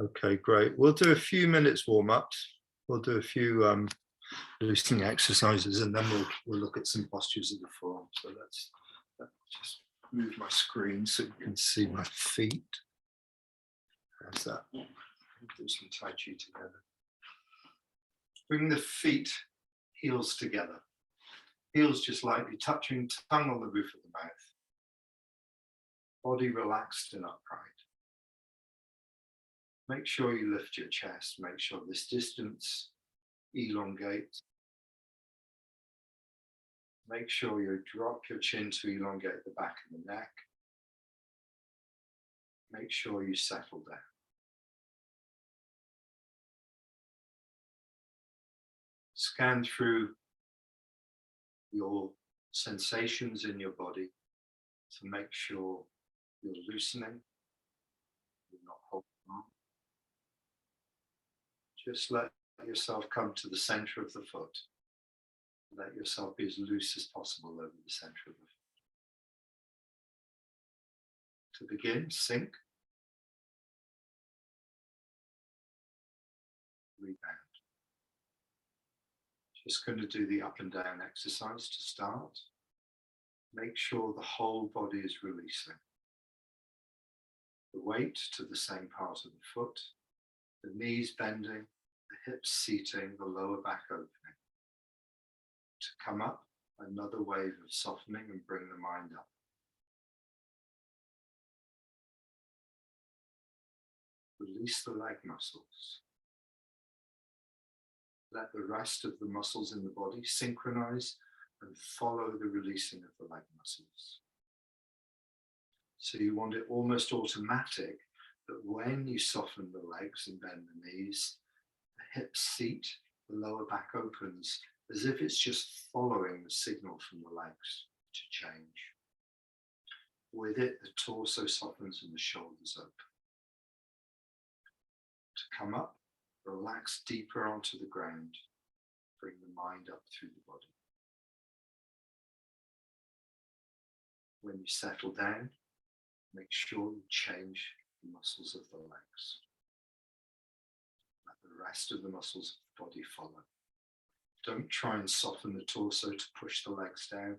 Okay, great. We'll do a few minutes warm-ups. We'll do a few loosening exercises, and then we'll look at some postures of the forearm. So let's just move my screen so you can see my feet. How's that? Do some Taiji together. Bring the feet, heels together. Heels just lightly touching, tongue on the roof of the mouth. Body relaxed and upright. Make sure you lift your chest. Make sure this distance elongates. Make sure you drop your chin to elongate the back of the neck. Make sure you settle down. Scan through your sensations in your body to make sure you're loosening, you're not holding on. Just let yourself come to the center of the foot. Let yourself be as loose as possible over the center of the foot. To begin, sink. Rebound. Just going to do the up and down exercise to start. Make sure the whole body is releasing. The weight to the same part of the foot, the knees bending, the hips seating, the lower back opening. To come up, another wave of softening and bring the mind up. Release the leg muscles. Let the rest of the muscles in the body synchronize and follow the releasing of the leg muscles. So you want it almost automatic that when you soften the legs and bend the knees, the hips seat, the lower back opens, as if it's just following the signal from the legs to change. With it, the torso softens and the shoulders open. To come up, relax deeper onto the ground. Bring the mind up through the body. When you settle down, make sure you change the muscles of the legs. Let the rest of the muscles of the body follow. Don't try and soften the torso to push the legs down.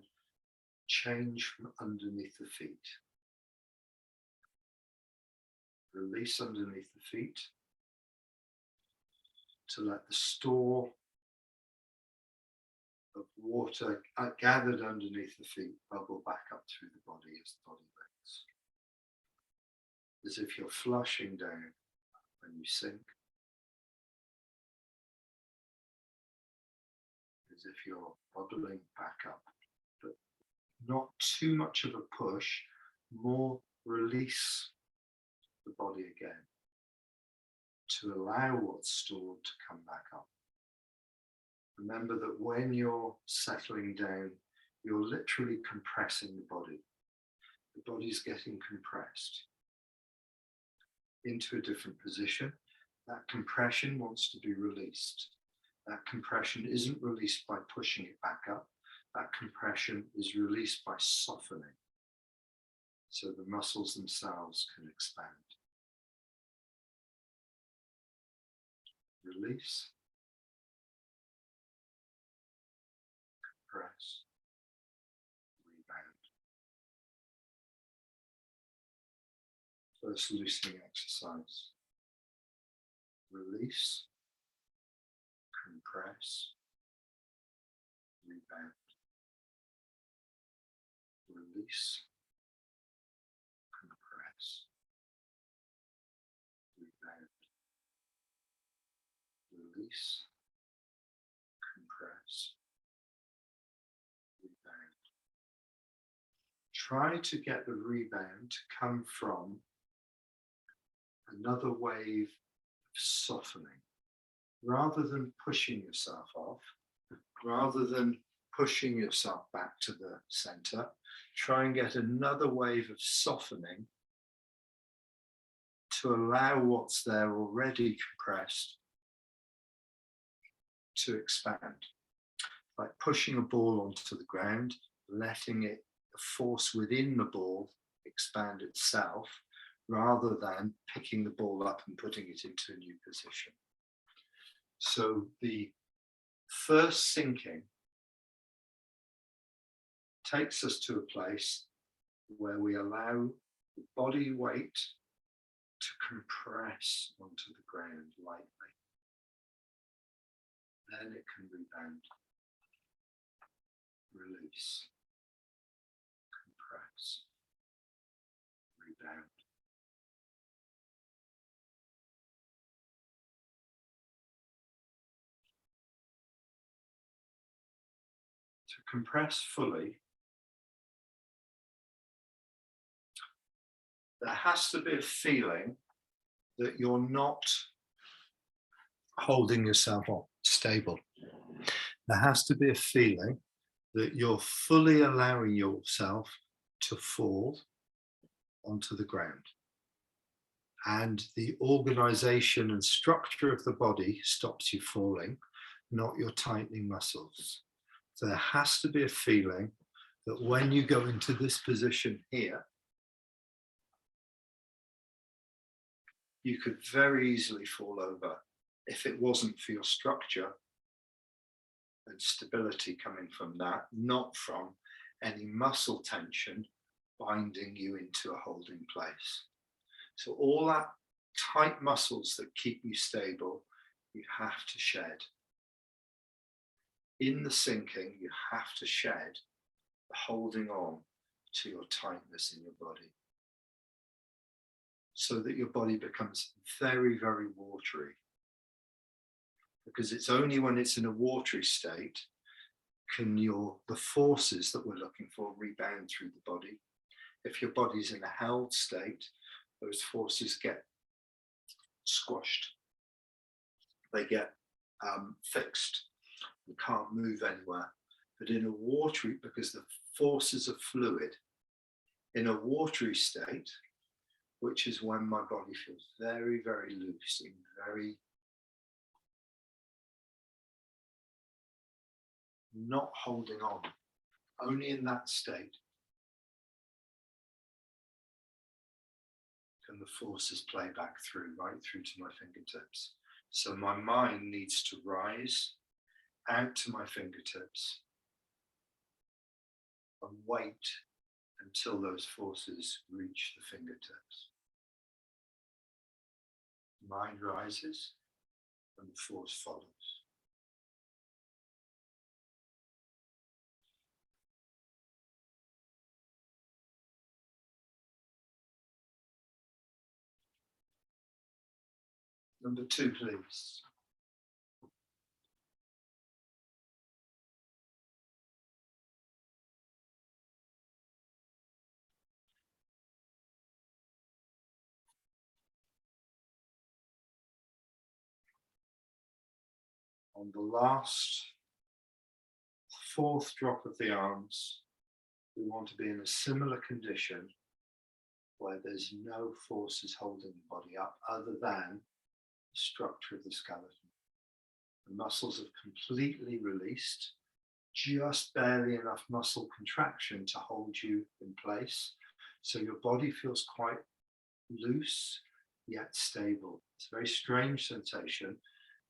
Change from underneath the feet. Release underneath the feet to let the store of water gathered underneath the feet bubble back up through the body as the body lifts. As if you're flushing down when you sink. As if you're bubbling back up. But not too much of a push, more release the body again to allow what's stored to come back up. Remember that when you're settling down, you're literally compressing the body. The body's getting compressed into a different position. That compression wants to be released. That compression isn't released by pushing it back up. That compression is released by softening, so the muscles themselves can expand. Release. Compress. Rebound. First loosening exercise. Release. Compress. Rebound. Release. Compress. Rebound. Release. Compress. Rebound. Try to get the rebound to come from another wave of softening. Rather than pushing yourself off, rather than pushing yourself back to the center, try and get another wave of softening to allow what's there already compressed to expand. Like pushing a ball onto the ground, letting it, the force within the ball expand itself, rather than picking the ball up and putting it into a new position. So the first sinking takes us to a place where we allow the body weight to compress onto the ground lightly. Then it can rebound, release, compress, rebound. To compress fully, there has to be a feeling that you're not holding yourself up stable. There has to be a feeling that you're fully allowing yourself to fall onto the ground. And the organization and structure of the body stops you falling, not your tightening muscles. So there has to be a feeling that when you go into this position here, you could very easily fall over if it wasn't for your structure and stability coming from that, not from any muscle tension binding you into a holding place. So all that tight muscles that keep you stable, you have to shed. In the sinking, you have to shed the holding on to your tightness in your body, so that your body becomes very, very watery. Because it's only when it's in a watery state can the forces that we're looking for rebound through the body. If your body's in a held state, those forces get squashed. They get fixed. You can't move anywhere. But in a watery, because the forces are fluid, in a watery state, which is when my body feels very, very loose and very not holding on, only in that state can the forces play back through, right through to my fingertips. So my mind needs to rise out to my fingertips and wait until those forces reach the fingertips. Mind rises and the force follows. Number 2, please. On the last 4th drop of the arms, we want to be in a similar condition where there's no forces holding the body up other than the structure of the skeleton. The muscles have completely released, just barely enough muscle contraction to hold you in place. So your body feels quite loose, yet stable. It's a very strange sensation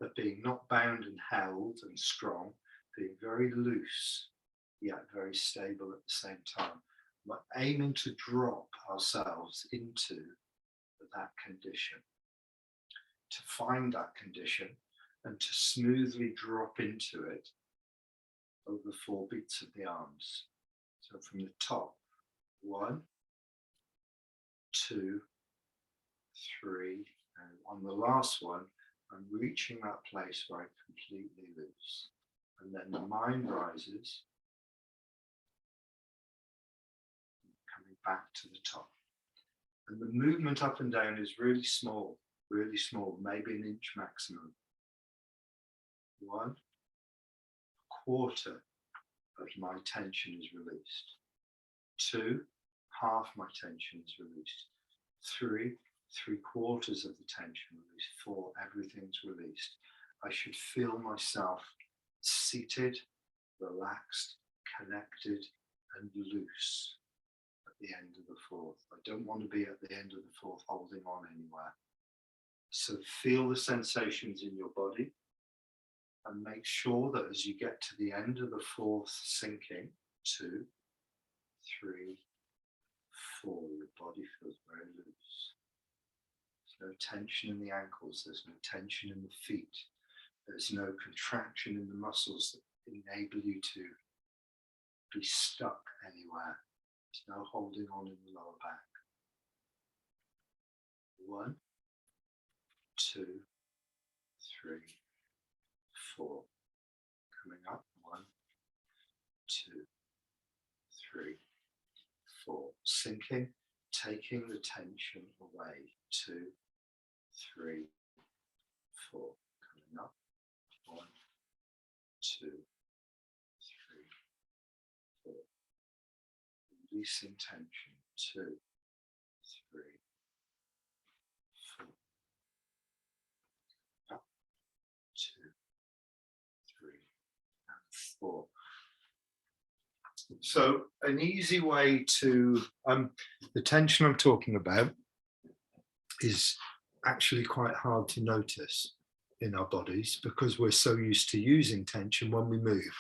of being not bound and held and strong, being very loose, yet very stable at the same time. We're aiming to drop ourselves into that condition, to find that condition and to smoothly drop into it over 4 beats of the arms. So from the top, 1, 2, 3, and on the last one, I'm reaching that place where I'm completely loose. And then the mind rises, coming back to the top. And the movement up and down is really small, maybe an inch maximum. 1, 1/4 of my tension is released. 2, half my tension is released. 3, 3/4 of the tension released. 4, everything's released. I should feel myself seated, relaxed, connected, and loose at the end of the fourth. I don't want to be at the end of the fourth holding on anywhere. So feel the sensations in your body and make sure that as you get to the end of the fourth sinking, 2, 3, 4, your body feels very loose. There's no tension in the ankles, there's no tension in the feet, there's no contraction in the muscles that enable you to be stuck anywhere. There's no holding on in the lower back. 1, 2, 3, 4. Coming up. 1, 2, 3, 4. Sinking, taking the tension away. 2, 3, 4. Coming up. 1, 2, 3, 4. Releasing tension. 2, 3, 4. Up. 2, 3, and 4. So an easy way to, the tension I'm talking about is actually quite hard to notice in our bodies because we're so used to using tension when we move.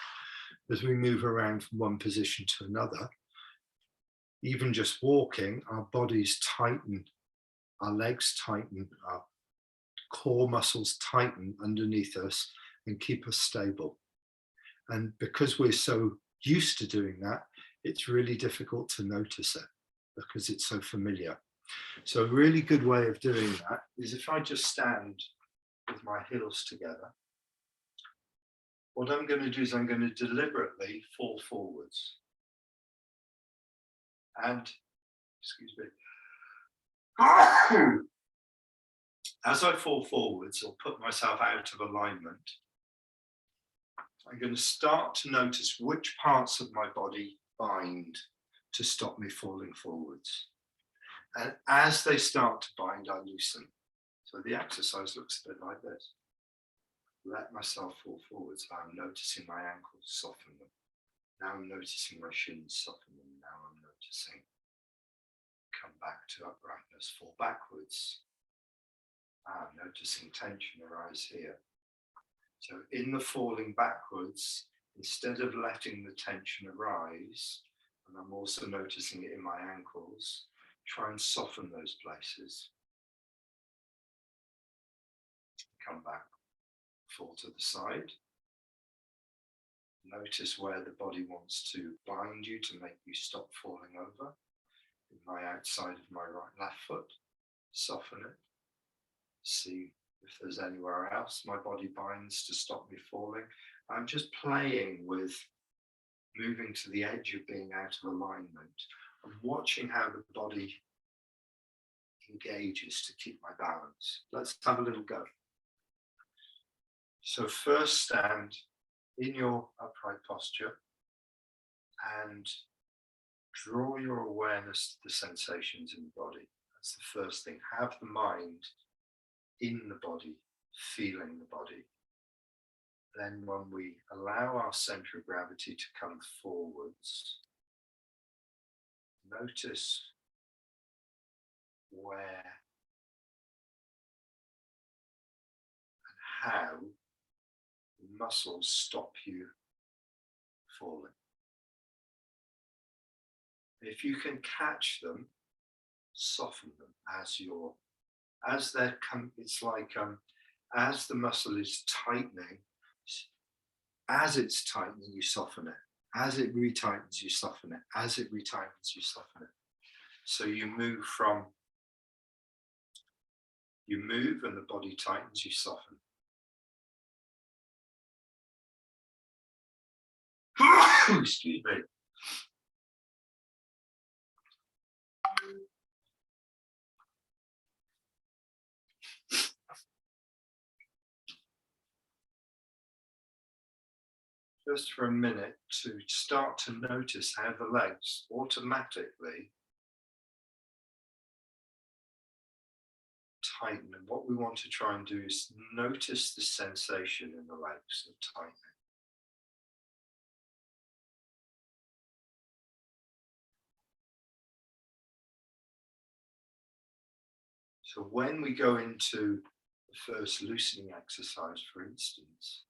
As we move around from one position to another, even just walking, our bodies tighten, our legs tighten, our core muscles tighten underneath us and keep us stable. And because we're so used to doing that, it's really difficult to notice it because it's so familiar. So a really good way of doing that is if I just stand with my heels together. What I'm going to do is I'm going to deliberately fall forwards. And, excuse me, as I fall forwards or put myself out of alignment, I'm going to start to notice which parts of my body bind to stop me falling forwards. And as they start to bind, I loosen. So the exercise looks a bit like this. Let myself fall forwards. I'm noticing my ankles soften them. Now I'm noticing my shins soften them. Now I'm noticing come back to uprightness, fall backwards. I'm noticing tension arise here. So in the falling backwards, instead of letting the tension arise, and I'm also noticing it in my ankles, try and soften those places. Come back, fall to the side. Notice where the body wants to bind you to make you stop falling over. In my outside of my left foot, soften it. See if there's anywhere else my body binds to stop me falling. I'm just playing with moving to the edge of being out of alignment. I'm watching how the body engages to keep my balance. Let's have a little go. So first stand in your upright posture and draw your awareness to the sensations in the body. That's the first thing. Have the mind in the body, feeling the body. Then when we allow our center of gravity to come forwards, notice where and how the muscles stop you falling. If you can catch them, soften them as they're it's like as the muscle is tightening, as it's tightening, you soften it. As it retightens, you soften it. As it retightens, you soften it. So you move and the body tightens, you soften. Excuse me. Just for a minute to start to notice how the legs automatically tighten. And what we want to try and do is notice the sensation in the legs of tightening. So when we go into the first loosening exercise, for instance,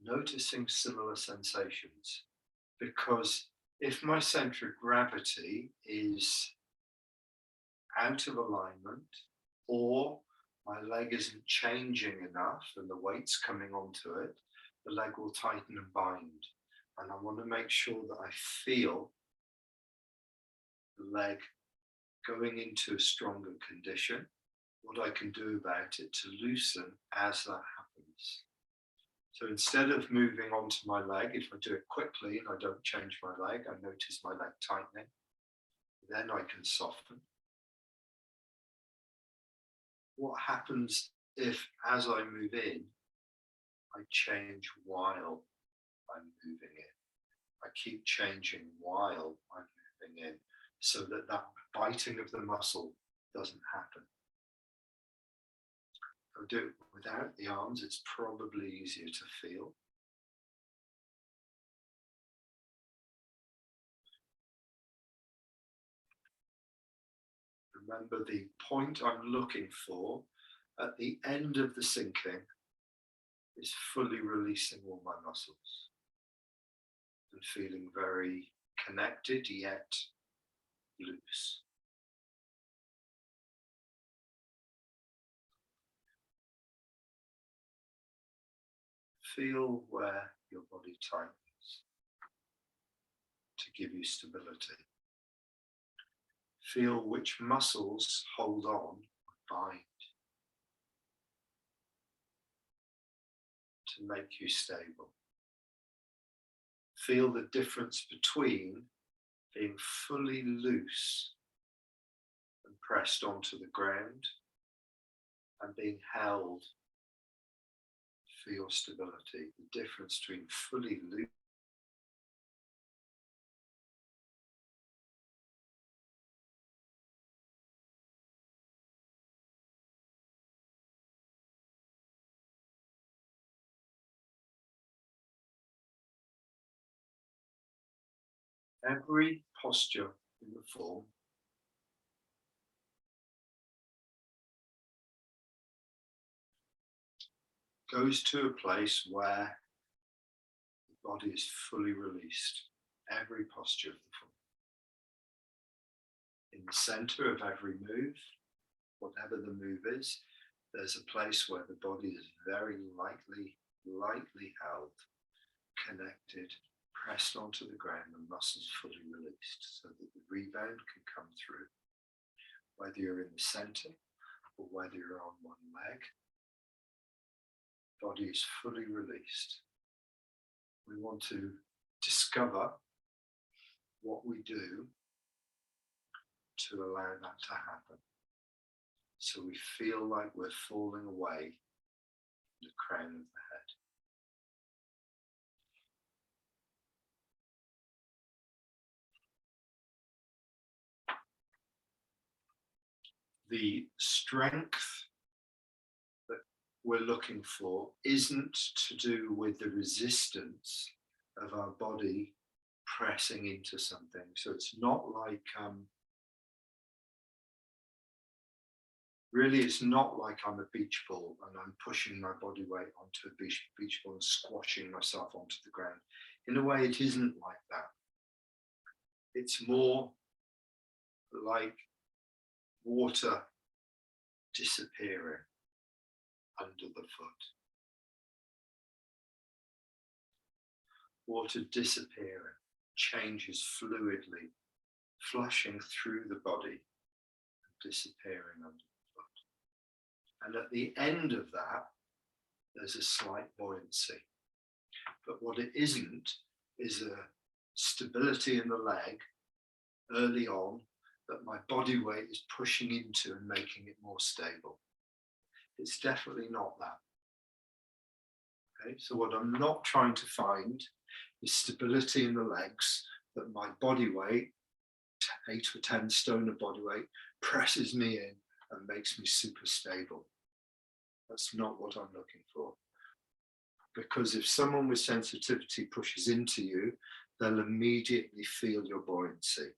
noticing similar sensations, because if my center of gravity is out of alignment, or my leg isn't changing enough and the weight's coming onto it, the leg will tighten and bind. And I want to make sure that I feel the leg going into a stronger condition, what I can do about it to loosen as that happens. So instead of moving onto my leg, if I do it quickly and I don't change my leg, I notice my leg tightening, then I can soften. What happens if, as I move in, I change while I'm moving in? I keep changing while I'm moving in, so that that biting of the muscle doesn't happen. If I do it without the arms, it's probably easier to feel. Remember, the point I'm looking for at the end of the sinking is fully releasing all my muscles and feeling very connected yet loose. Feel where your body tightens to give you stability. Feel which muscles hold on, bind, to make you stable. Feel the difference between being fully loose and pressed onto the ground and being held for your stability. The difference between fully loose every posture in the form goes to a place where the body is fully released. Every posture of the form. In the center of every move, whatever the move is, there's a place where the body is very lightly held, connected, pressed onto the ground, and muscles fully released, so that the rebound can come through. Whether you're in the center or whether you're on one leg, the body is fully released. We want to discover what we do to allow that to happen. So we feel like we're falling away from the crown of the head. The strength that we're looking for isn't to do with the resistance of our body pressing into something. So it's not like, really it's not like I'm a beach ball and I'm pushing my body weight onto a beach ball and squashing myself onto the ground. In a way, it isn't like that. It's more like water disappearing under the foot. Water disappearing, changes fluidly, flushing through the body, disappearing under the foot. And at the end of that, there's a slight buoyancy. But what it isn't is a stability in the leg early on that my body weight is pushing into and making it more stable. It's definitely not that. Okay, so what I'm not trying to find is stability in the legs that my body weight, 8 or 10 stone of body weight, presses me in and makes me super stable. That's not what I'm looking for. Because if someone with sensitivity pushes into you, they'll immediately feel your buoyancy.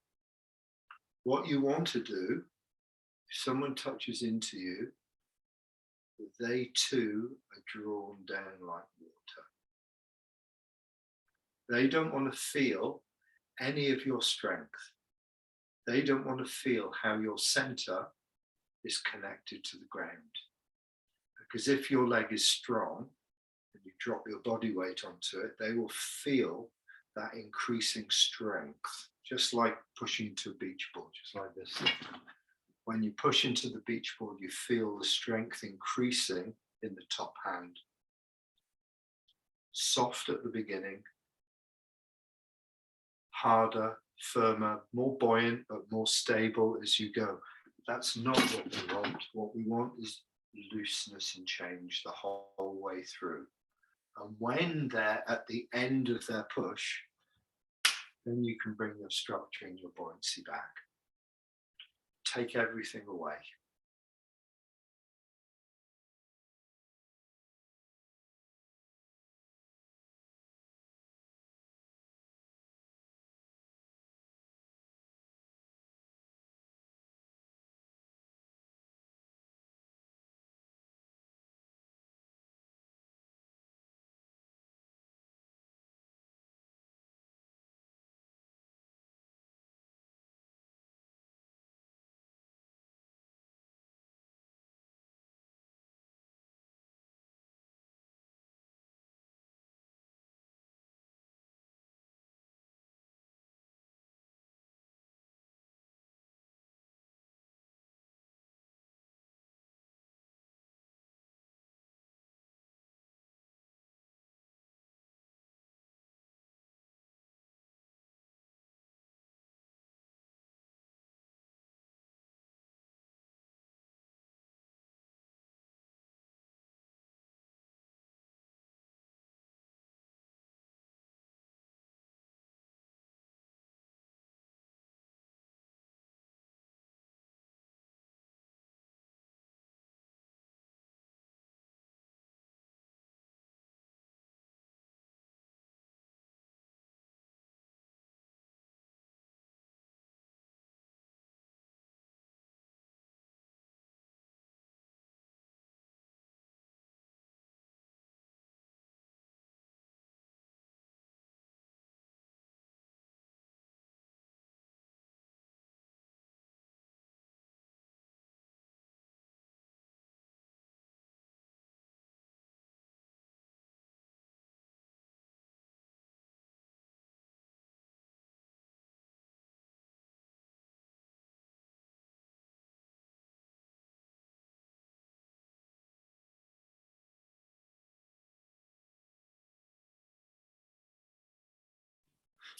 What you want to do If someone touches into you, they too are drawn down like water. They don't want to feel any of your strength. They don't want to feel how your center is connected to the ground. Because if your leg is strong and you drop your body weight onto it, they will feel that increasing strength, just like pushing into a beach ball, just like this. When you push into the beach ball, you feel the strength increasing in the top hand. Soft at the beginning, harder, firmer, more buoyant, but more stable as you go. That's not what we want. What we want is looseness and change the whole way through. And when they're at the end of their push, then you can bring your structure and your buoyancy back. Take everything away.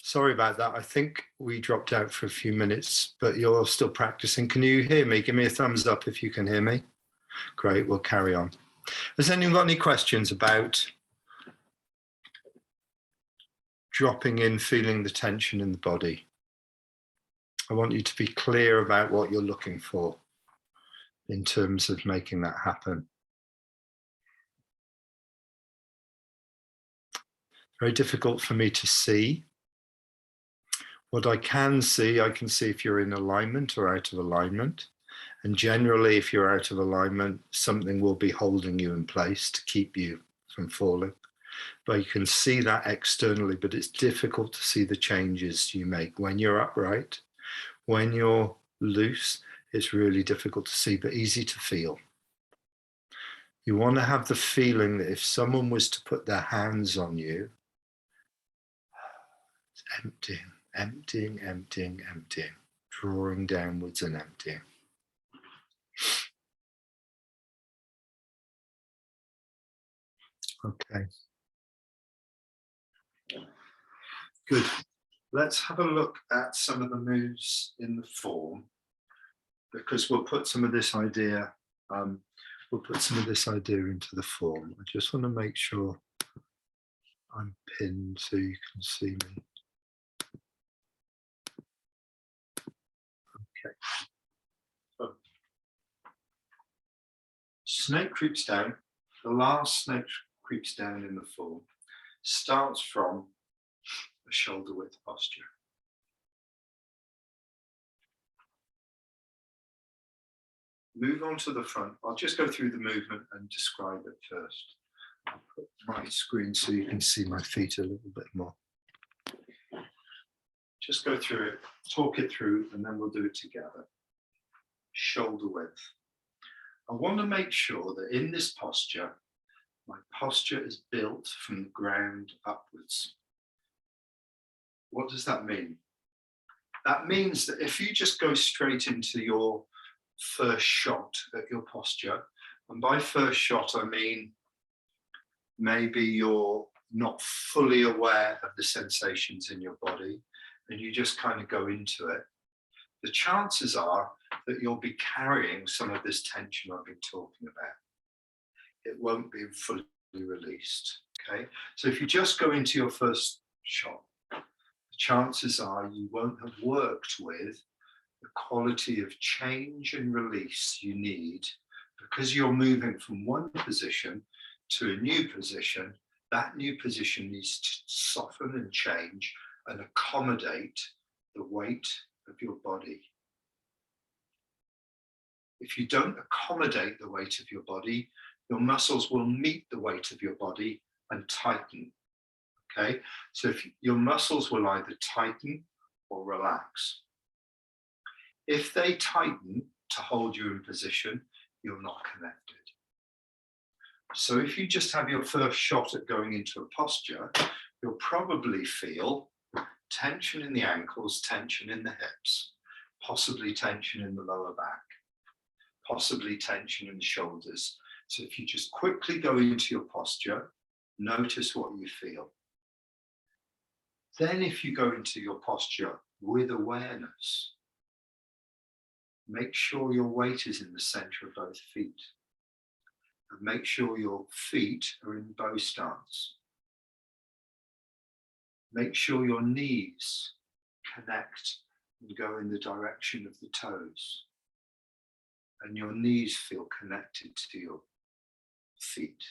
Sorry about that. I think we dropped out for a few minutes, but you're still practicing. Can you hear me? Give me a thumbs up if you can hear me. Great, we'll carry on. Has anyone got any questions about dropping in, feeling the tension in the body? I want you to be clear about what you're looking for in terms of making that happen. Very difficult for me to see. What I can see if you're in alignment or out of alignment. And generally, if you're out of alignment, something will be holding you in place to keep you from falling. But you can see that externally, but it's difficult to see the changes you make. When you're upright, when you're loose, it's really difficult to see, but easy to feel. You want to have the feeling that if someone was to put their hands on you, it's emptying, emptying, emptying, emptying, drawing downwards and emptying. Okay. Good. Let's have a look at some of the moves in the form, because we'll put some of this idea into the form. I just want to make sure I'm pinned so you can see me. Okay. So, snake creeps down. The last snake creeps down in the form starts from a shoulder width posture. Move on to the front. I'll just go through the movement and describe it first. I'll put my screen so you can see my feet a little bit more. Just go through it, talk it through, and then we'll do it together. Shoulder width. I want to make sure that in this posture, my posture is built from the ground upwards. What does that mean? That means that if you just go straight into your first shot at your posture, and by first shot I mean maybe you're not fully aware of the sensations in your body and you just kind of go into it, the chances are that you'll be carrying some of this tension I've been talking about. It won't be fully released, okay? So if you just go into your first shot, the chances are you won't have worked with the quality of change and release you need, because you're moving from one position to a new position. That new position needs to soften and change and accommodate the weight of your body. If you don't accommodate the weight of your body, your muscles will meet the weight of your body and tighten, okay? So if your muscles will either tighten or relax. If they tighten to hold you in position, you're not connected. So if you just have your first shot at going into a posture, you'll probably feel tension in the ankles, tension in the hips, possibly tension in the lower back, possibly tension in the shoulders. So if you just quickly go into your posture, notice what you feel. Then if you go into your posture with awareness, make sure your weight is in the center of both feet. And make sure your feet are in bow stance. Make sure your knees connect and go in the direction of the toes. And your knees feel connected to your feet.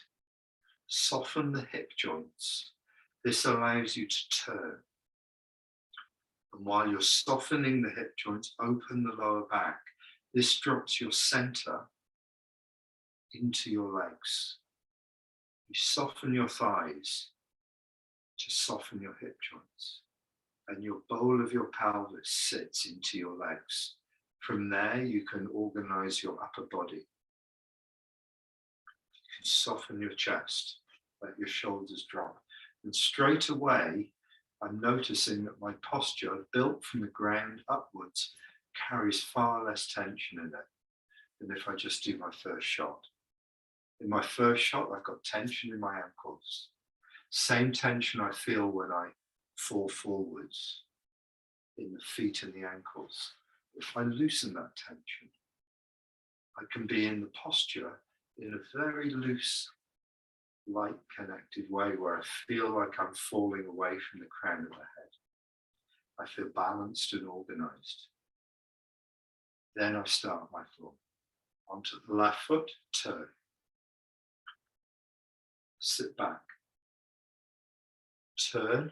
Soften the hip joints. This allows you to turn. And while you're softening the hip joints, open the lower back. This drops your center into your legs. You soften your thighs to soften your hip joints. And your bowl of your pelvis sits into your legs. From there, you can organize your upper body. You can soften your chest, let your shoulders drop. And straight away, I'm noticing that my posture, built from the ground upwards, carries far less tension in it than if I just do my first shot. In my first shot, I've got tension in my ankles. Same tension I feel when I fall forwards in the feet and the ankles. If I loosen that tension, I can be in the posture in a very loose, light connected way where I feel like I'm falling away from the crown of the head. I feel balanced and organized. Then I start my flow. Onto the left foot, turn. Sit back. Turn.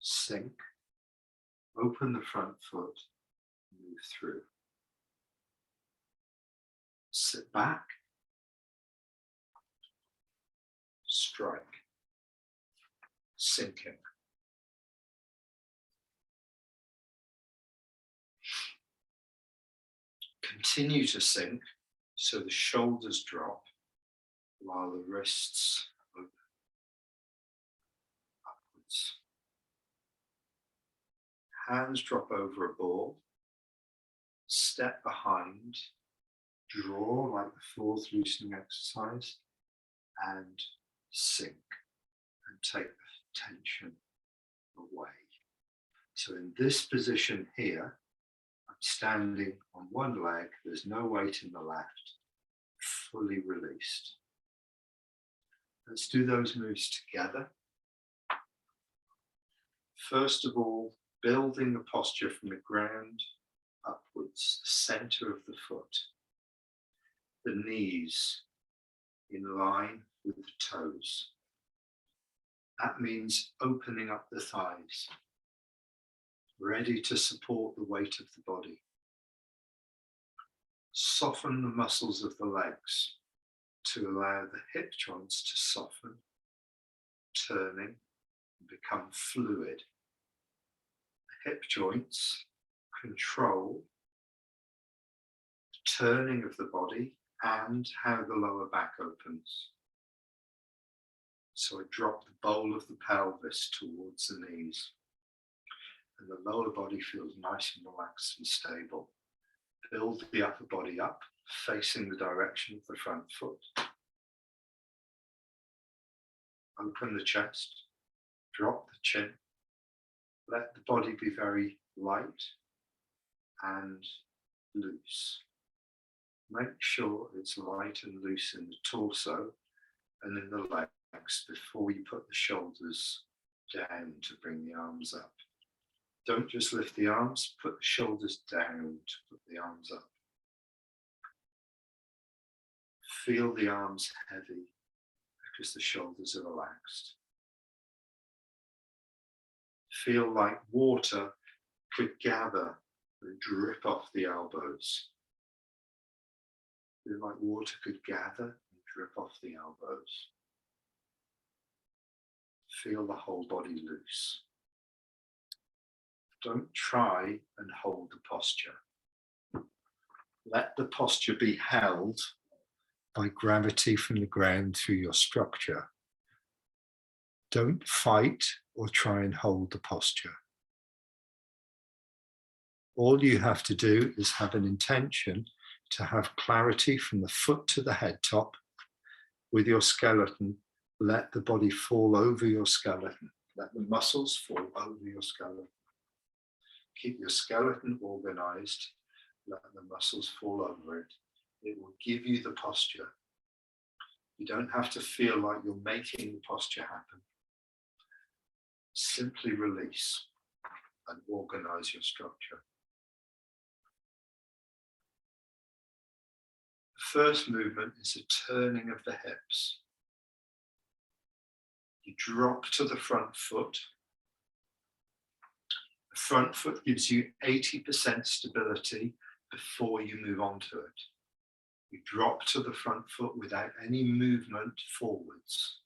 Sink. Open the front foot. Move through. Sit back. Strike. Sinking. Continue to sink so the shoulders drop while the wrists open upwards. Hands drop over a ball. Step behind. Draw like the fourth loosening exercise. And sink. And take the tension away. So in this position here, I'm standing on one leg, there's no weight in the left, fully released. Let's do those moves together. First of all, building the posture from the ground upwards, the center of the foot, the knees in line with the toes. That means opening up the thighs, ready to support the weight of the body. Soften the muscles of the legs to allow the hip joints to soften, turning, and become fluid. The hip joints control the turning of the body and how the lower back opens. So I drop the bowl of the pelvis towards the knees, and the lower body feels nice and relaxed and stable. Build the upper body up, facing the direction of the front foot. Open the chest, drop the chin. Let the body be very light and loose. Make sure it's light and loose in the torso and in the legs before you put the shoulders down to bring the arms up. Don't just lift the arms, put the shoulders down to put the arms up. Feel the arms heavy because the shoulders are relaxed. Feel like water could gather and drip off the elbows. Feel like water could gather and drip off the elbows. Feel the whole body loose. Don't try and hold the posture. Let the posture be held by gravity from the ground through your structure. Don't fight or try and hold the posture. All you have to do is have an intention to have clarity from the foot to the head top. With your skeleton, let the body fall over your skeleton. Let the muscles fall over your skeleton. Keep your skeleton organized. Let the muscles fall over it. It will give you the posture. You don't have to feel like you're making the posture happen. Simply release and organize your structure. The first movement is a turning of the hips. You drop to the front foot. The front foot gives you 80% stability before you move on to it. You drop to the front foot without any movement forwards.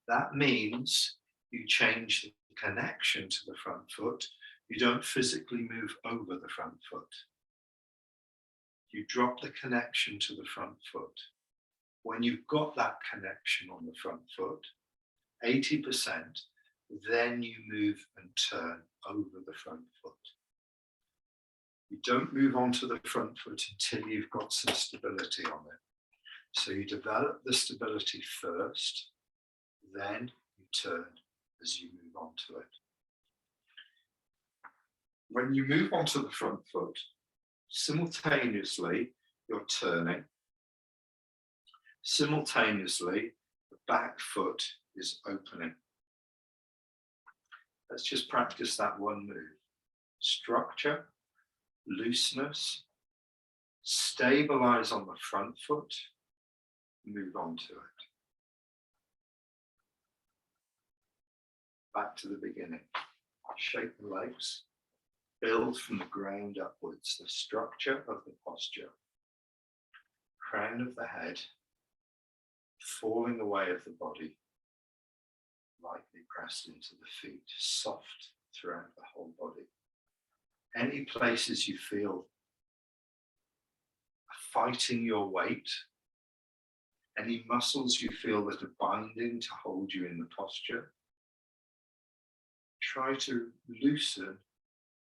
That means you change the connection to the front foot. You don't physically move over the front foot. You drop the connection to the front foot. When you've got that connection on the front foot, 80%, then you move and turn over the front foot. You don't move onto the front foot until you've got some stability on it. So you develop the stability first, then you turn as you move onto it. When you move onto the front foot, simultaneously you're turning. Simultaneously, the back foot is opening. Let's just practice that one move. Structure, looseness, stabilize on the front foot, move on to it. Back to the beginning. Shake the legs, build from the ground upwards, the structure of the posture. Crown of the head, falling away of the body, lightly pressed into the feet, soft throughout the whole body. Any places you feel fighting your weight, any muscles you feel that are binding to hold you in the posture, try to loosen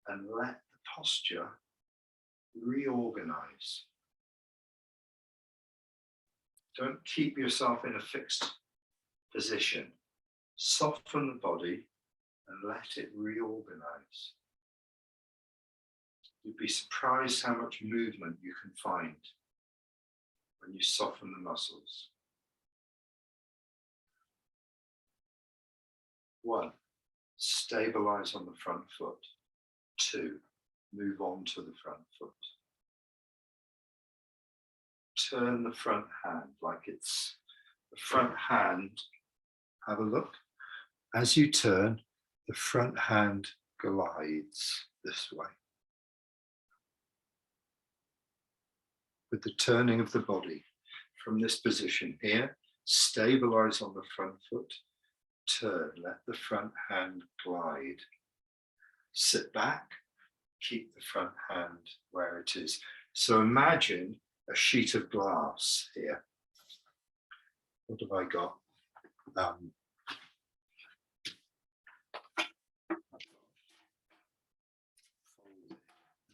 and let the posture reorganize. Don't keep yourself in a fixed position. Soften the body and let it reorganize. You'd be surprised how much movement you can find when you soften the muscles. 1, stabilize on the front foot. 2, move on to the front foot. Turn the front hand like it's the front hand. Have a look. As you turn, the front hand glides this way. with the turning of the body from this position here. Stabilize on the front foot, turn, let the front hand glide. Sit back, keep the front hand where it is. So imagine a sheet of glass here. What have I got?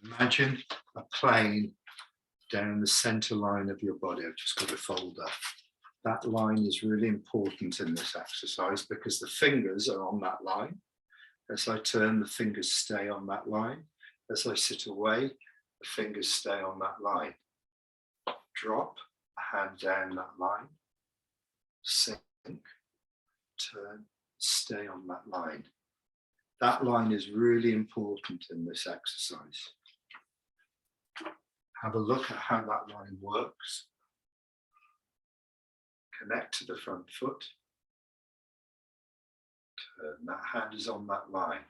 Imagine a plane down the center line of your body. I've just got a folder. That line is really important in this exercise because the fingers are on that line. As I turn, the fingers stay on that line. As I sit away, the fingers stay on that line. Drop a hand down that line. Sink, turn, stay on that line. That line is really important in this exercise. Have a look at how that line works. Connect to the front foot. Turn, that hand is on that line.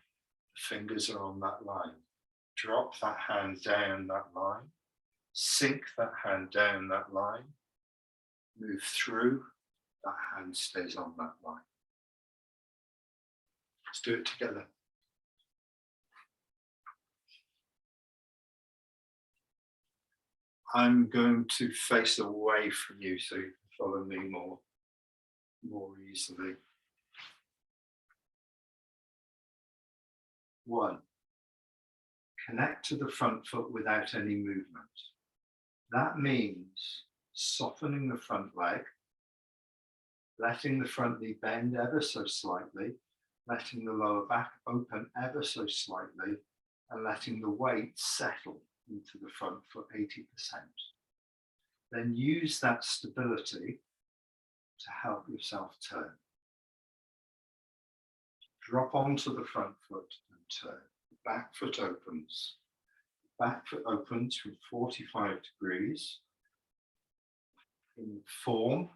The fingers are on that line. Drop that hand down that line. Sink that hand down that line. Move through, that hand stays on that line. Let's do it together. I'm going to face away from you so you can follow me more easily. 1. Connect to the front foot without any movement. That means softening the front leg, letting the front knee bend ever so slightly, letting the lower back open ever so slightly, and letting the weight settle into the front foot 80%. Then use that stability to help yourself turn. Drop onto the front foot and turn. The back foot opens. The back foot opens from 45 degrees in form.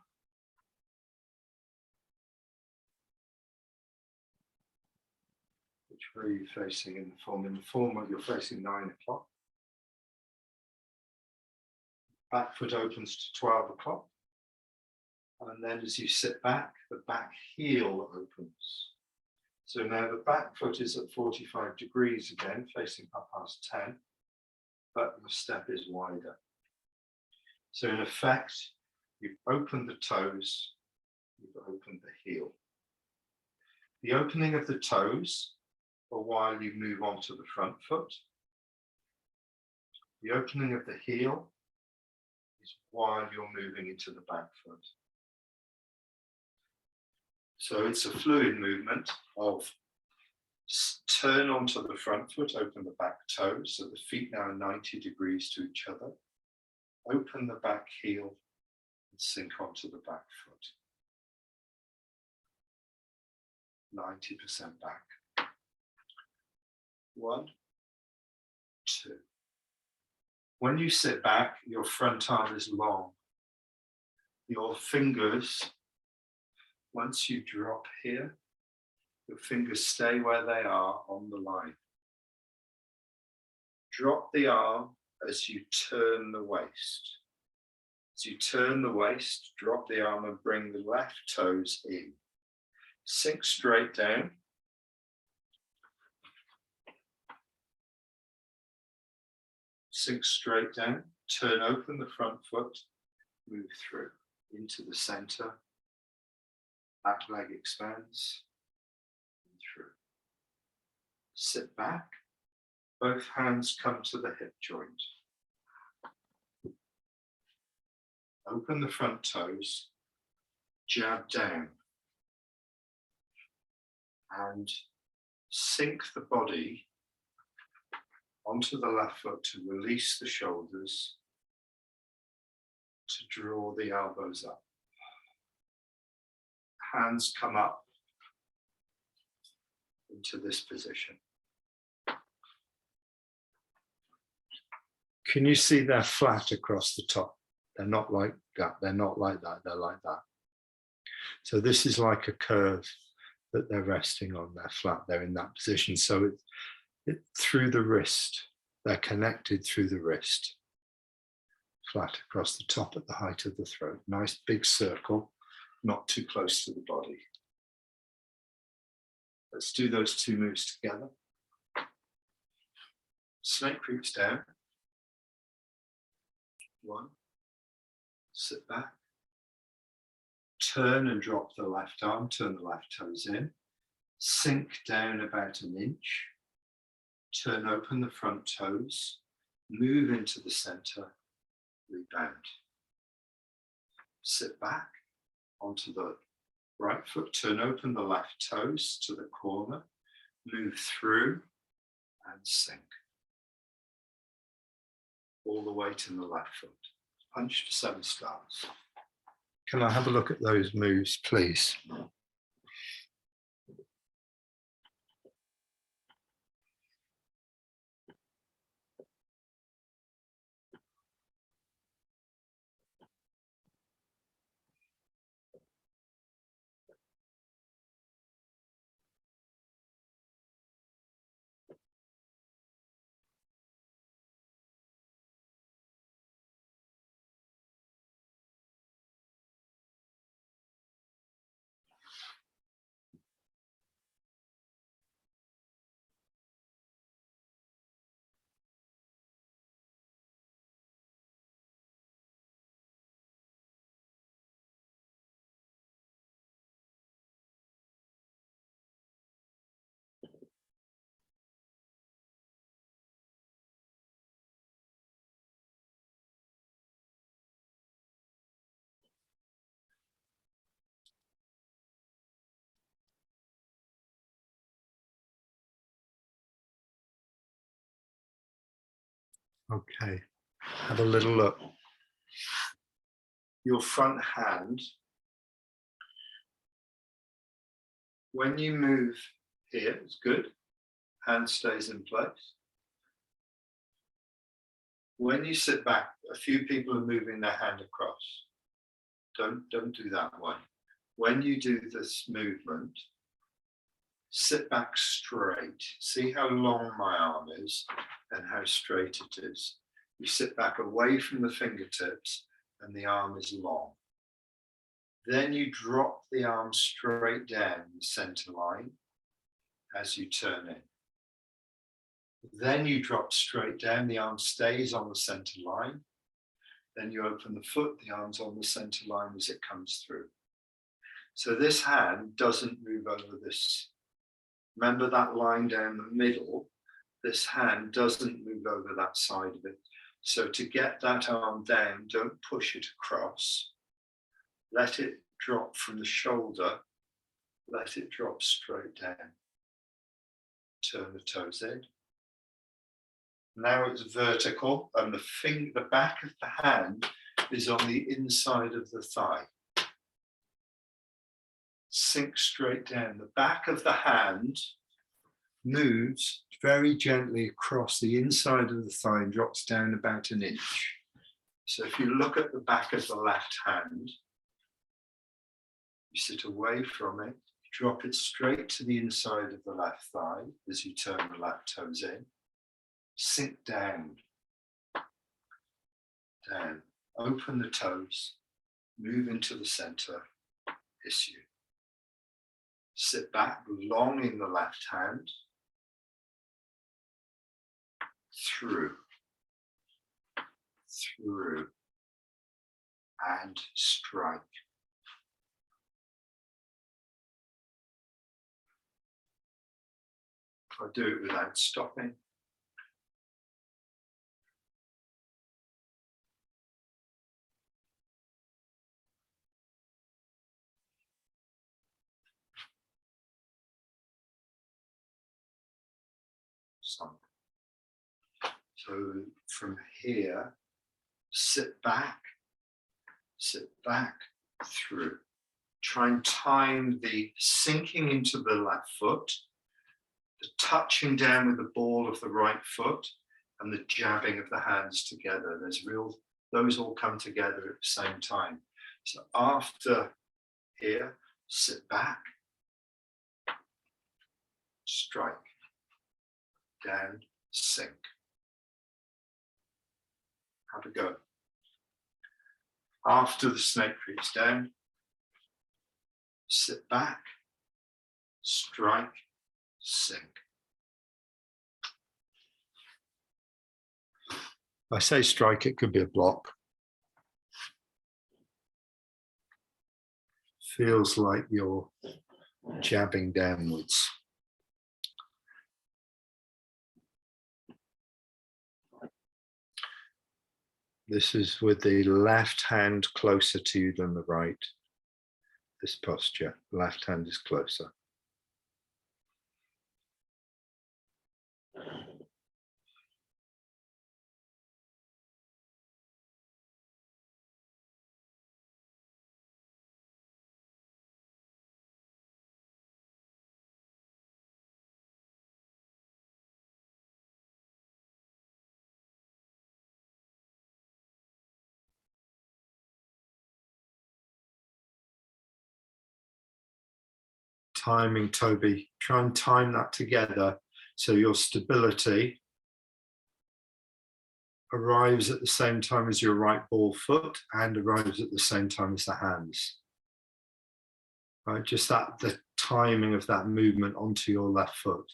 Which way are you facing in the form? In the form that you're facing 9 o'clock. Back foot opens to 12 o'clock. And then as you sit back, the back heel opens. So now the back foot is at 45 degrees again, facing up past 10, but the step is wider. So in effect, you've opened the toes, you've opened the heel. The opening of the toes, or while you move on to the front foot. The opening of the heel is while you're moving into the back foot. So it's a fluid movement of turn onto the front foot, open the back toes, so the feet now are 90 degrees to each other. Open the back heel and sink onto the back foot. 90% back. 1, 2. When you sit back, your front arm is long. Your fingers, once you drop here, your fingers stay where they are on the line. Drop the arm as you turn the waist. As you turn the waist, drop the arm and bring the left toes in. Sink straight down. Sink straight down, turn open the front foot, move through into the center, back leg expands, and through. Sit back, both hands come to the hip joint. Open the front toes, jab down, and sink the body onto the left foot to release the shoulders, to draw the elbows up. Hands come up into this position. Can you see they're flat across the top? They're not like that, they're not like that, they're like that. So this is like a curve that they're resting on, they're flat, they're in that position. So through the wrist, they're connected through the wrist. flat across the top at the height of the throat. Nice big circle, not too close to the body. Let's do those two moves together. Snake creeps down. 1. Sit back. Turn and drop the left arm, turn the left toes in. Sink down about an inch. Turn open the front toes. Move into the center. Rebound. Sit back onto the right foot. Turn open the left toes to the corner. Move through and sink. All the weight in the left foot. Punch to 7 stars. Can I have a look at those moves, please? Okay, have a little look. Your front hand, when you move here, it's good. Hand stays in place. When you sit back, a few people are moving their hand across. Don't do that one. When you do this movement, sit back straight. See how long my arm is and how straight it is. You sit back away from the fingertips and the arm is long. Then you drop the arm straight down the center line as you turn in. Then you drop straight down, the arm stays on the center line. Then you open the foot, the arm's on the center line as it comes through. So this hand doesn't move over this. Remember that line down the middle? This hand doesn't move over that side of it. So to get that arm down, don't push it across. Let it drop from the shoulder. Let it drop straight down. Turn the toes in. Now it's vertical and the back of the hand is on the inside of the thigh. Sink straight down. The back of the hand moves very gently across the inside of the thigh and drops down about an inch. So if you look at the back of the left hand, you sit away from it, drop it straight to the inside of the left thigh as you turn the left toes in. Sink down, down, open the toes, move into the center, issue. Sit back, long in the left hand, through, and strike. If I do it without stopping. So from here, sit back, through. Try and time the sinking into the left foot, the touching down with the ball of the right foot, and the jabbing of the hands together. Those all come together at the same time. So after here, sit back, strike, down, sink. Have a go. After the snake creeps down, sit back, strike, sink. I say strike, it could be a block. Feels like you're jabbing downwards. This is with the left hand closer to you than the right. This posture, left hand is closer. Timing, Toby, try and time that together so your stability arrives at the same time as your right ball foot and arrives at the same time as the hands. Right, just that, the timing of that movement onto your left foot.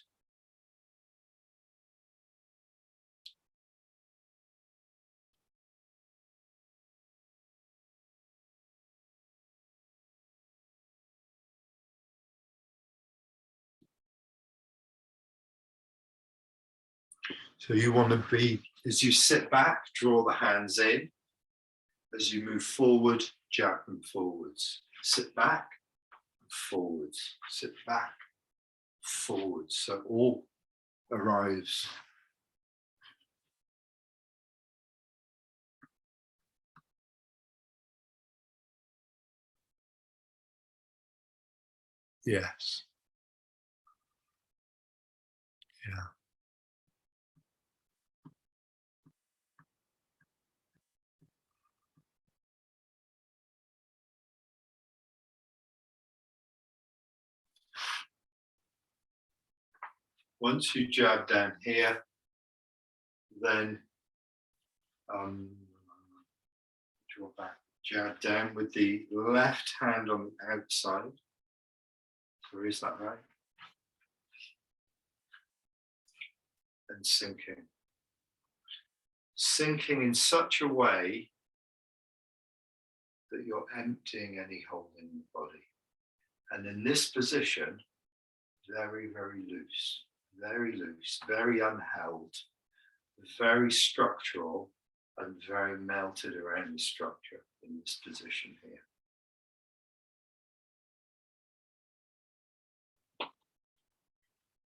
So you want to be, as you sit back, draw the hands in. As you move forward, jab them forwards. Sit back, forwards. Sit back, forwards. So all arrives. Yes. Yeah. Once you jab down here, then draw back, jab down with the left hand on the outside. So is that right? And sinking. Sinking in such a way that you're emptying any hole in the body. And in this position, very, very loose, very unheld, very structural, and very melted around the structure in this position here.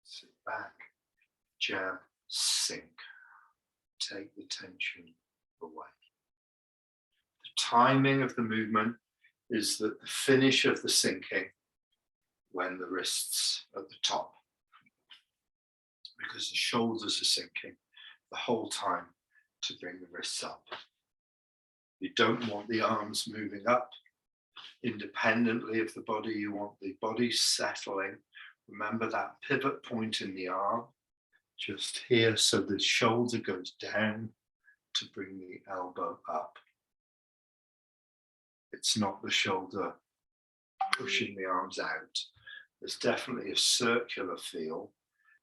Sit back, jab, sink. Take the tension away. The timing of the movement is that the finish of the sinking when the wrists at the top, because the shoulders are sinking the whole time to bring the wrists up. You don't want the arms moving up independently of the body. You want the body settling. Remember that pivot point in the arm, just here, so the shoulder goes down to bring the elbow up. It's not the shoulder pushing the arms out. There's definitely a circular feel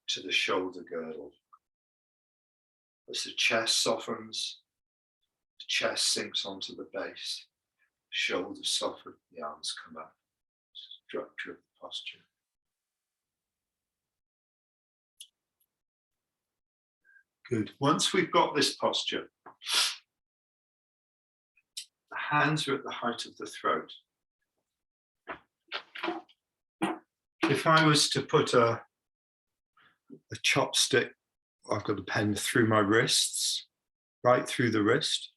to the shoulder girdle. As the chest softens, the chest sinks onto the base, shoulders soften, the arms come up. Structure of the posture. Good. Once we've got this posture, the hands are at the height of the throat. If I was to put a chopstick, I've got a pen through my wrists, right through the wrist.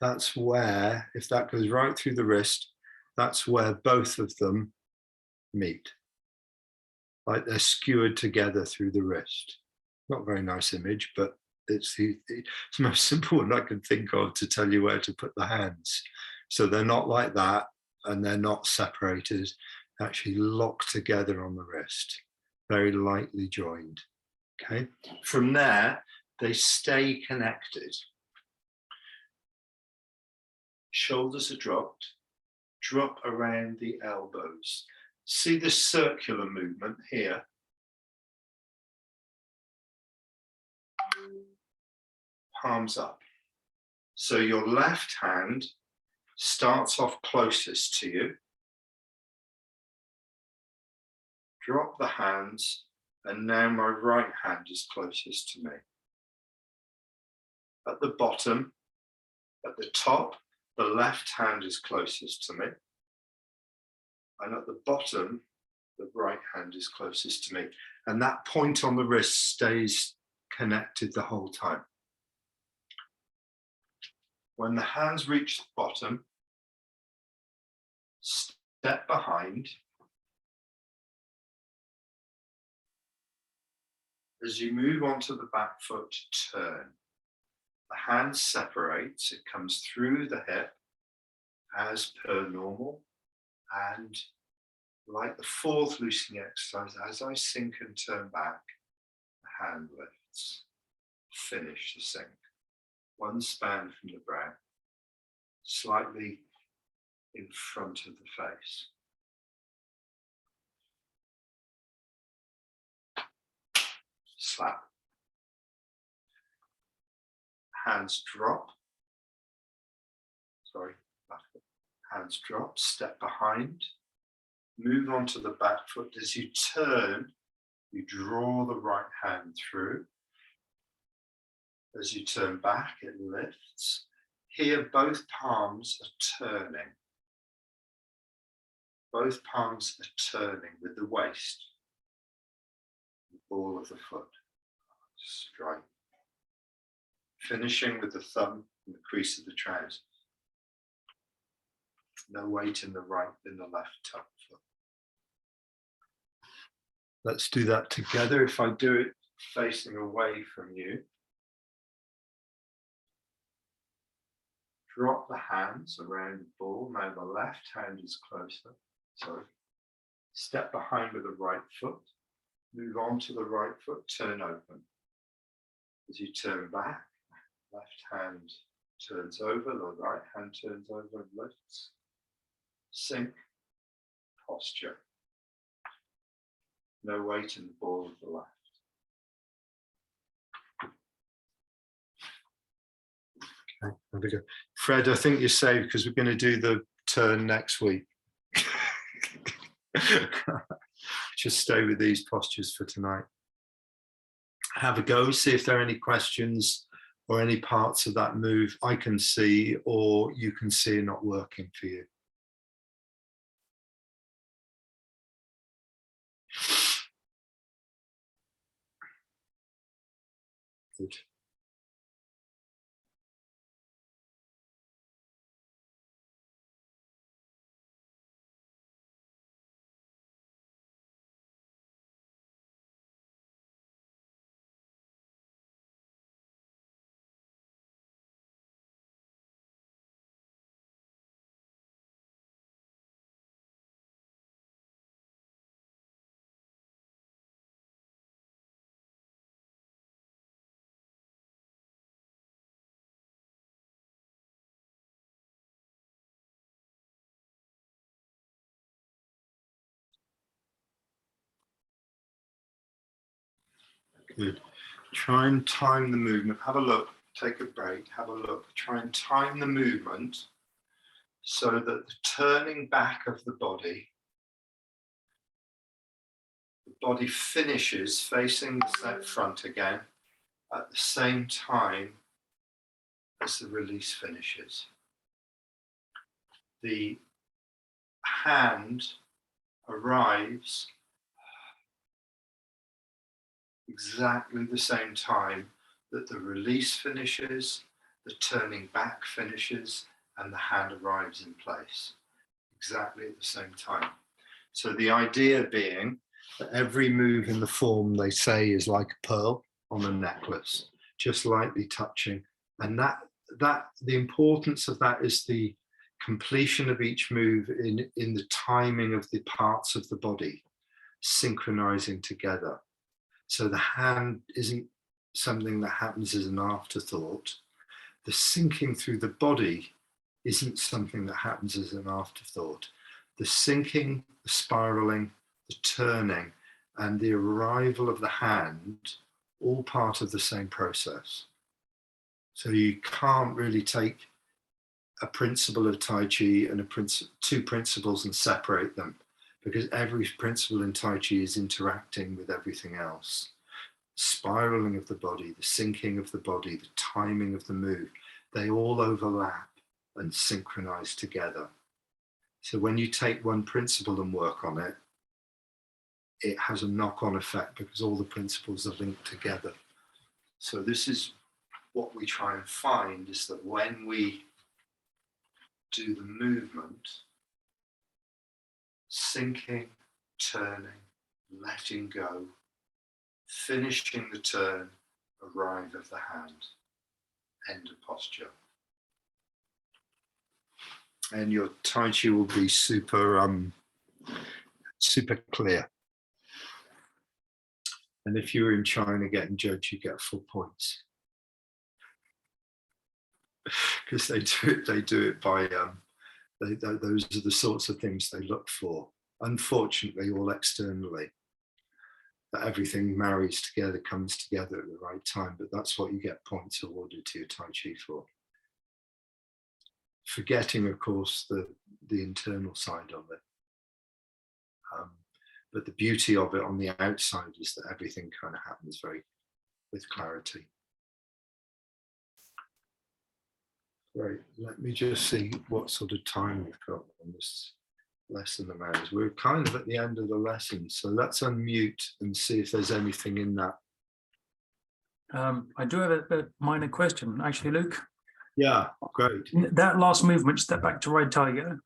That's where, if that goes right through the wrist, that's where both of them meet. Like they're skewered together through the wrist. Not a very nice image, but it's the most simple one I can think of to tell you where to put the hands. So they're not like that, and they're not separated, actually locked together on the wrist, very lightly joined. Okay. From there, they stay connected. Shoulders are dropped. Drop around the elbows. See this circular movement here? Palms up. So your left hand starts off closest to you. Drop the hands, and now my right hand is closest to me. At the bottom, at the top, the left hand is closest to me. And at the bottom, the right hand is closest to me. And that point on the wrist stays connected the whole time. When the hands reach the bottom, step behind. As you move onto the back foot, turn. The hand separates, it comes through the hip as per normal. And like the fourth loosening exercise, as I sink and turn back, the hand lifts. Finish the sink. One span from the brow, slightly in front of the face. Slap. Hands drop. Sorry, back foot. Hands drop, step behind. Move onto the back foot. As you turn, you draw the right hand through. As you turn back, it lifts. Here, both palms are turning. Both palms are turning with the waist. The ball of the foot. Strike. Finishing with the thumb and the crease of the trousers. No weight in the right, in the left top foot. Let's do that together. If I do it facing away from you. Drop the hands around the ball. Now the left hand is closer. Sorry. Step behind with the right foot. Move on to the right foot. Turn open. As you turn back, left hand turns over. The right hand turns over and lifts. Sink. Posture. No weight in the ball of the left. Okay, there we go. Fred, I think you're safe because we're going to do the turn next week. Just stay with these postures for tonight. Have a go, see if there are any questions or any parts of that move I can see or you can see are not working for you. Good. Good. Try and time the movement. Have a look. Take a break. Have a look. Try and time the movement so that the turning back of the body finishes facing the front again at the same time as the release finishes. The hand arrives exactly the same time that the release finishes, the turning back finishes, and the hand arrives in place. Exactly at the same time. So the idea being that every move in the form, they say, is like a pearl on a necklace, just lightly touching. And that the importance of that is the completion of each move in the timing of the parts of the body synchronizing together. So the hand isn't something that happens as an afterthought. The sinking through the body isn't something that happens as an afterthought. The sinking, the spiraling, the turning, and the arrival of the hand, all part of the same process. So you can't really take a principle of Tai Chi and two principles and separate them, because every principle in Tai Chi is interacting with everything else. Spiraling of the body, the sinking of the body, the timing of the move, they all overlap and synchronize together. So when you take one principle and work on it, it has a knock-on effect because all the principles are linked together. So this is what we try and find, is that when we do the movement, sinking, turning, letting go, finishing the turn, arrive of the hand, end of posture. And your Tai Chi will be super clear. And if you're in China getting judged, you get full points. Because they do it by, those are the sorts of things they look for. Unfortunately, all externally, that everything marries together, comes together at the right time, but that's what you get points awarded to your Tai Chi for. Forgetting, of course, the internal side of it. But the beauty of it on the outside is that everything kind of happens with clarity. Great, let me just see what sort of time we've got on this lesson of ours. We're kind of at the end of the lesson, so let's unmute and see if there's anything in that. I do have a minor question, actually, Luke. Yeah, great. That last movement, step back to right tiger,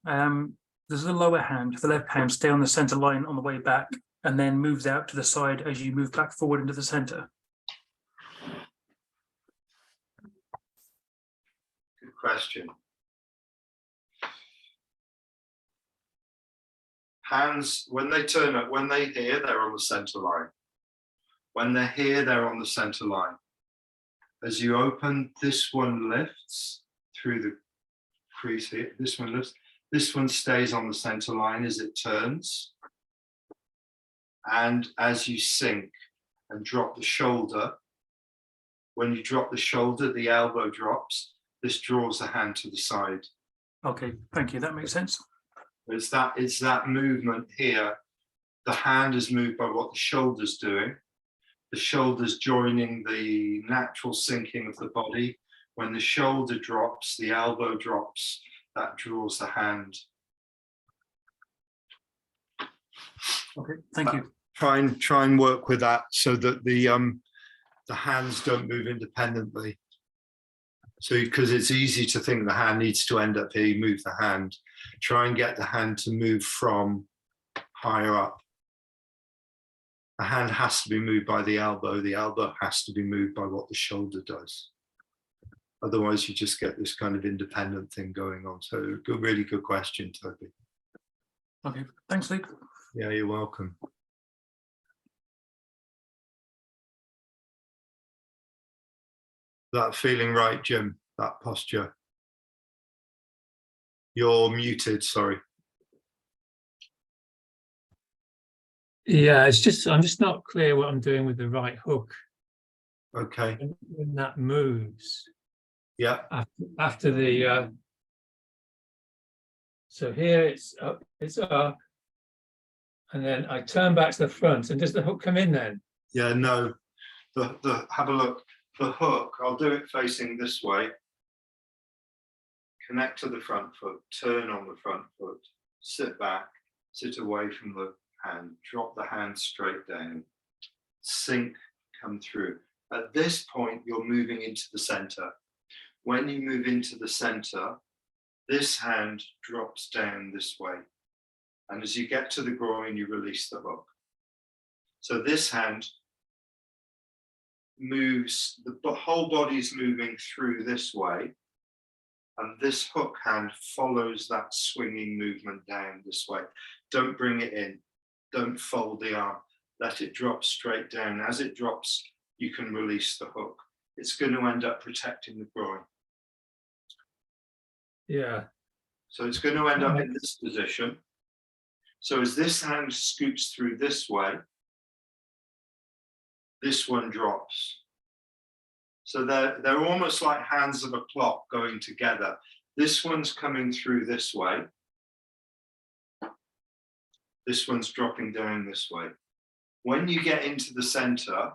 does the lower hand, the left hand, stay on the center line on the way back and then moves out to the side as you move back forward into the center? Good question. Hands, when they turn up, when they're here, they're on the center line. When they're here, they're on the center line. As you open, this one lifts through the crease here. This one lifts. This one stays on the center line as it turns. And as you sink and drop the shoulder, when you drop the shoulder, the elbow drops. This draws the hand to the side. Okay, thank you. That makes sense. It's that movement here. The hand is moved by what the shoulder's doing. The shoulder's joining the natural sinking of the body. When the shoulder drops, the elbow drops. That draws the hand. Okay, thank you. Try and work with that so that the hands don't move independently. So, because it's easy to think the hand needs to end up here, you move the hand. Try and get the hand to move from higher up. The hand has to be moved by the elbow has to be moved by what the shoulder does. Otherwise, you just get this kind of independent thing going on. So, really good question, Toby. Okay, thanks, Luke. Yeah, you're welcome. That feeling right, Jim? That posture? You're muted, sorry. Yeah, I'm just not clear what I'm doing with the right hook. Okay. When that moves. Yeah. After the so here it's up, and then I turn back to the front. And does the hook come in then? Yeah, no. Have a look. The hook, I'll do it facing this way. Connect to the front foot, turn on the front foot, sit back, sit away from the hand, drop the hand straight down, sink, come through. At this point, you're moving into the center. When you move into the center, this hand drops down this way. And as you get to the groin, you release the hook. So this hand moves, the whole body's moving through this way. And this hook hand follows that swinging movement down this way. Don't bring it in. Don't fold the arm. Let it drop straight down. As it drops, you can release the hook. It's going to end up protecting the groin. Yeah. So it's going to end up in this position. So as this hand scoots through this way, this one drops. So they're almost like hands of a clock going together. This one's coming through this way. This one's dropping down this way. When you get into the center,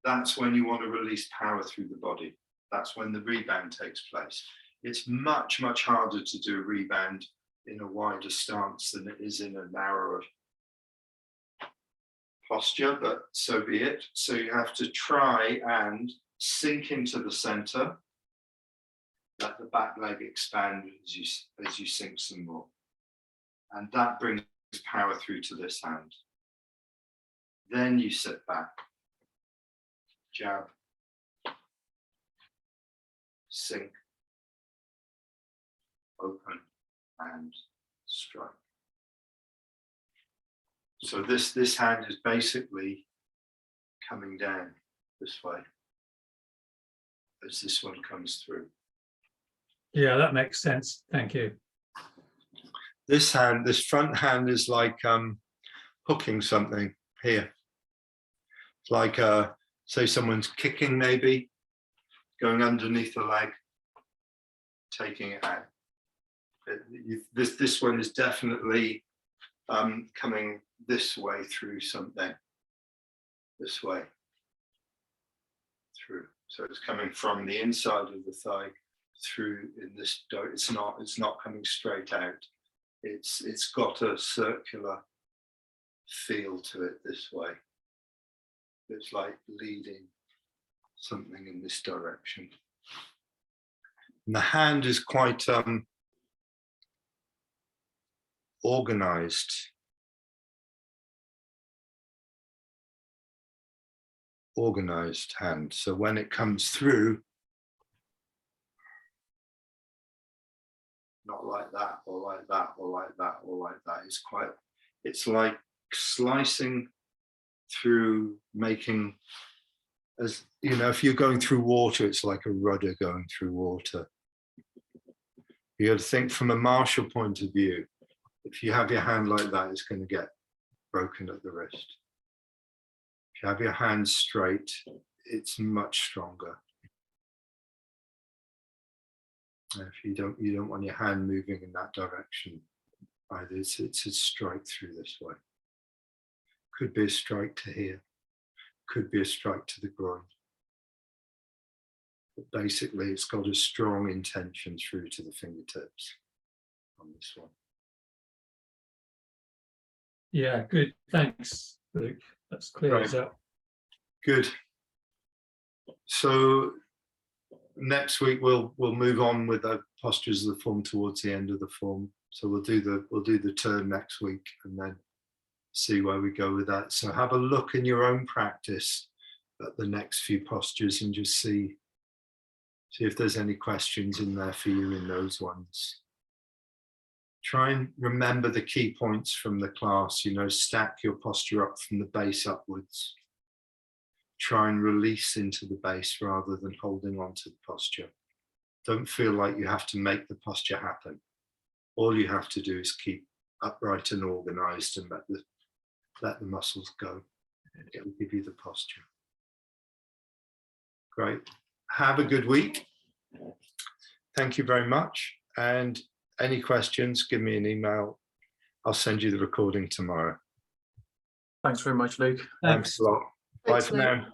that's when you want to release power through the body. That's when the rebound takes place. It's much, much harder to do a rebound in a wider stance than it is in a narrower posture, but so be it. So you have to try and sink into the center. Let the back leg expand as you sink some more. And that brings power through to this hand. Then you sit back, jab, sink, open, and strike. So this hand is basically coming down this way as this one comes through. Yeah, that makes sense. Thank you. This hand, this front hand is like hooking something here. It's like say someone's kicking, maybe going underneath the leg, taking it out. This one is definitely coming this way through something, this way through. So it's coming from the inside of the thigh through in this. It's not coming straight out. It's got a circular feel to it this way. It's like leading something in this direction. And the hand is quite organized. Organized hand. So when it comes through, not like that, or like that, or like that, or like that. It's like slicing through, making, as you know, if you're going through water, it's like a rudder going through water. You got to think from a martial point of view. If you have your hand like that, it's going to get broken at the wrist. If you have your hand straight, it's much stronger. If you don't want your hand moving in that direction either. It's a strike through this way. Could be a strike to here. Could be a strike to the groin. But basically, it's got a strong intention through to the fingertips on this one. Yeah, good. Thanks, Luke. That's clear as up. Good. So next week we'll move on with the postures of the form towards the end of the form. So we'll do the turn next week and then see where we go with that. So have a look in your own practice at the next few postures and just see if there's any questions in there for you in those ones. Try and remember the key points from the class, stack your posture up from the base upwards. Try and release into the base rather than holding on to the posture. Don't feel like you have to make the posture happen. All you have to do is keep upright and organized and let the muscles go. It will give you the posture. Great. Have a good week. Thank you very much. And any questions, give me an email. I'll send you the recording tomorrow. Thanks very much, Luke. Thanks a lot. Bye for now.